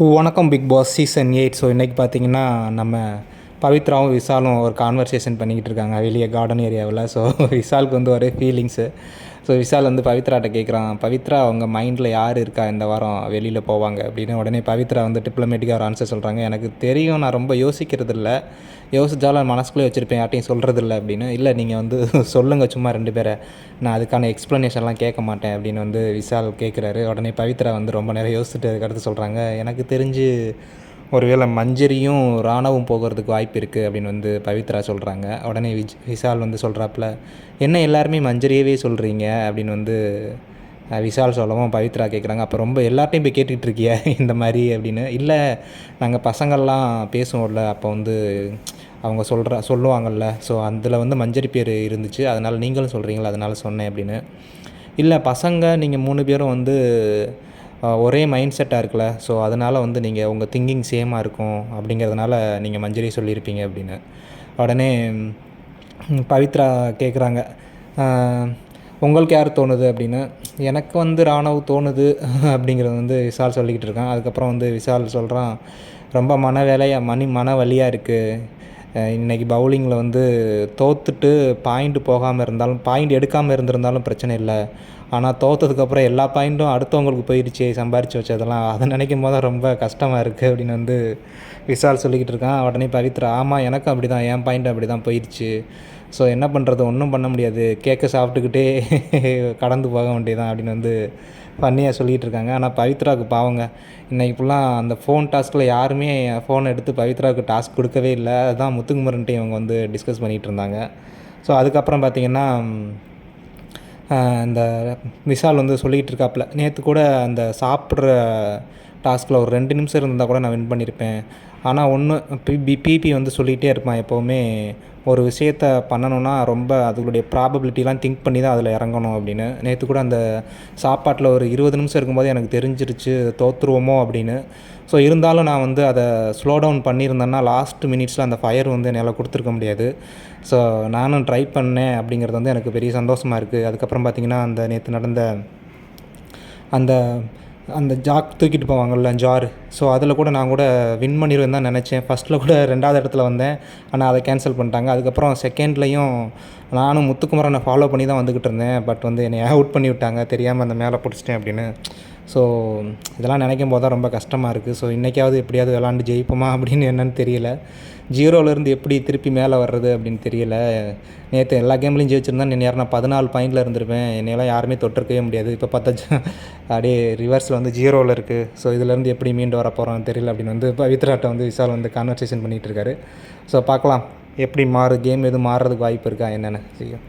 வணக்கம் big Boss season 8. So இன்றைக்கி பார்த்தீங்கன்னா நம்ம பவித்ராவும் விசாலும் ஒரு கான்வர்சேஷன் பண்ணிக்கிட்டு இருக்காங்க வெளியே கார்டன் ஏரியாவில். ஸோ விசாலுக்கு வந்து ஒரே ஃபீலிங்ஸு. ஸோ விசால் வந்து பவித்ராட்ட கேட்குறான், பவித்ரா அவங்க மைண்டில் யார் இருக்கா இந்த வாரம் வெளியில் போவாங்க அப்படின்னு. உடனே பவித்ரா வந்து டிப்ளமேட்டிக்காக ஒரு ஆன்சர் சொல்கிறாங்க, எனக்கு தெரியும், நான் ரொம்ப யோசிக்கிறது இல்லை, யோசிச்சாலும் மனசுக்குள்ளே வச்சுருப்பேன், யார்ட்டையும் சொல்கிறதில்ல அப்படின்னு. இல்லை நீங்கள் வந்து சொல்லுங்கள் சும்மா 2 பேரை, நான் அதுக்கான எக்ஸ்ப்ளனேஷன்லாம் கேட்க மாட்டேன் அப்படின்னு வந்து விசால் கேட்குறாரு. உடனே பவித்ரா வந்து ரொம்ப நேரம் யோசிச்சுட்டு அதுக்கடுத்து சொல்கிறாங்க, எனக்கு தெரிஞ்சு ஒருவேளை மஞ்சரியும் ராணவும் போகிறதுக்கு வாய்ப்பு இருக்குது அப்படின்னு வந்து பவித்ரா சொல்கிறாங்க. உடனே விசால் வந்து சொல்கிறாப்புல, என்ன எல்லாருமே மஞ்சரியவே சொல்கிறீங்க அப்படின்னு வந்து விசால் சொல்லவும் பவித்ரா கேட்குறாங்க, அப்போ ரொம்ப எல்லார்ட்டையும் போய் கேட்டுக்கிட்டு இருக்கிய இந்த மாதிரி அப்படின்னு. இல்லை, நாங்கள் பசங்கள்லாம் பேசுவோம்ல, அப்போ வந்து அவங்க சொல்லுவாங்கள்ல, ஸோ அதில் வந்து மஞ்சரி பேர் இருந்துச்சு, அதனால் நீங்களும் சொல்கிறீங்களா, அதனால் சொன்னேன் அப்படின்னு. இல்லை பசங்க நீங்கள் 3 பேரும் வந்து ஒரே மைண்ட் செட்டாக இருக்குல்ல, ஸோ அதனால் வந்து நீங்கள் உங்கள் திங்கிங் சேமாக இருக்கும் அப்படிங்கிறதுனால நீங்கள் மஞ்சரி சொல்லியிருப்பீங்க அப்படின்னு. உடனே பவித்ரா கேட்குறாங்க, உங்களுக்கு யார் தோணுது அப்படின்னு. எனக்கு வந்து ராணவ் தோணுது அப்படிங்கிறது வந்து விசால் சொல்லிக்கிட்டு இருக்கான். அதுக்கப்புறம் வந்து விசால் சொல்கிறான், ரொம்ப மன வலியாக இருக்குது, இன்றைக்கி பவுலிங்கில் வந்து தோற்றுட்டு பாயிண்ட் எடுக்காமல் இருந்திருந்தாலும் பிரச்சனை இல்லை, ஆனால் தோற்றதுக்கப்புறம் எல்லா பாயிண்ட்டும் அடுத்தவங்களுக்கு போயிடுச்சு, சம்பாரித்து வச்சதெல்லாம், அதை நினைக்கும் போது ரொம்ப கஷ்டமாக இருக்குது அப்படின்னு வந்து விசால் சொல்லிக்கிட்டு இருக்கான். உடனே பவித்ரா, ஆமாம் எனக்கும் அப்படி தான், என் பாயிண்ட் அப்படி தான் போயிடுச்சு, ஸோ என்ன பண்ணுறது, ஒன்றும் பண்ண முடியாது, கேக்கை சாப்பிட்டுக்கிட்டே கடந்து போக வேண்டியதான் அப்படின்னு வந்து ஃபன்னியாக சொல்லிகிட்டு இருக்காங்க. ஆனால் பவித்ராவுக்கு பாவங்க, இன்றைக்கி ஃபுல்லாக அந்த ஃபோன் டாஸ்கில் யாருமே ஃபோனை எடுத்து பவித்ராவுக்கு டாஸ்க் கொடுக்கவே இல்லை. அதுதான் முத்துக்குமரன்ட்டு இவங்க வந்து டிஸ்கஸ் பண்ணிகிட்டு இருந்தாங்க. ஸோ அதுக்கப்புறம் பார்த்திங்கன்னா இந்த விசால் வந்து சொல்லிகிட்டு இருக்காப்புல, நேற்று கூட அந்த சாப்பிட்ற டாஸ்கில் ஒரு 2 நிமிஷம் இருந்தால் கூட நான் வின் பண்ணியிருப்பேன், ஆனால் ஒன்று பிபி வந்து சொல்லிகிட்டே இருப்பான் எப்போவுமே, ஒரு விஷயத்த பண்ணணுன்னா ரொம்ப அதுகளுடைய ப்ராபபிலிட்டிலாம் திங்க் பண்ணி தான் அதில் இறங்கணும் அப்படின்னு. நேற்று கூட அந்த சாப்பாட்டில் ஒரு 20 நிமிஷம் இருக்கும்போது எனக்கு தெரிஞ்சிருச்சு தோற்றுருவோமோ அப்படின்னு. ஸோ இருந்தாலும் நான் வந்து அதை ஸ்லோ டவுன் பண்ணியிருந்தேன்னா லாஸ்ட் மினிட்ஸில் அந்த ஃபயர் வந்து என்னால் கொடுத்துருக்க முடியாது. ஸோ நானும் ட்ரை பண்ணேன் அப்படிங்கிறது வந்து எனக்கு பெரிய சந்தோஷமாக இருக்குது. அதுக்கப்புறம் பார்த்திங்கன்னா அந்த நேற்று நடந்த அந்த அந்த ஜாக் தூக்கிட்டு போவாங்கள்ல ஜார், ஸோ அதில் கூட நான் கூட வின் பண்ணிடுவேன் தான் நினச்சேன். ஃபஸ்ட்டில் கூட 2வது இடத்துல வந்தேன், ஆனால் அதை கேன்சல் பண்ணிட்டாங்க. அதுக்கப்புறம் செகண்ட்லேயும் நானும் முத்துக்குமரனை ஃபாலோ பண்ணி தான் வந்துக்கிட்டு இருந்தேன், பட் வந்து என்னை அவுட் பண்ணி விட்டாங்க, தெரியாமல் அந்த மேலே பிடிச்சிட்டேன் அப்படின்னு. ஸோ இதெல்லாம் நினைக்கும் போது தான் ரொம்ப கஷ்டமாக இருக்குது. ஸோ இன்றைக்காவது எப்படியாவது விளாண்டு ஜெயிப்போமா அப்படின்னு என்னென்னு தெரியல, 0லேருந்து எப்படி திருப்பி மேலே வர்றது அப்படின்னு தெரியல. நேற்று எல்லா கேம்லையும் ஜெயிச்சிருந்தா இன்னும் நான் 14 பாயிண்டில் இருந்திருப்பேன், என்னையெல்லாம் யாருமே தொட்டிருக்கவே முடியாது. இப்போ பார்த்தா அப்படியே ரிவர்ஸில் வந்து 0ல் இருக்குது. ஸோ இதிலேருந்து எப்படி மீண்டு வர போகிறோன்னு தெரியல அப்படின்னு வந்து பவித்ராட்ட வந்து விசால் வந்து கான்வர்சேஷன் பண்ணிகிட்டு இருக்காரு. ஸோ பார்க்கலாம் எப்படி கேம் எதுவும் மாறுறதுக்கு வாய்ப்பு இருக்கா என்னென்னு செய்யும்.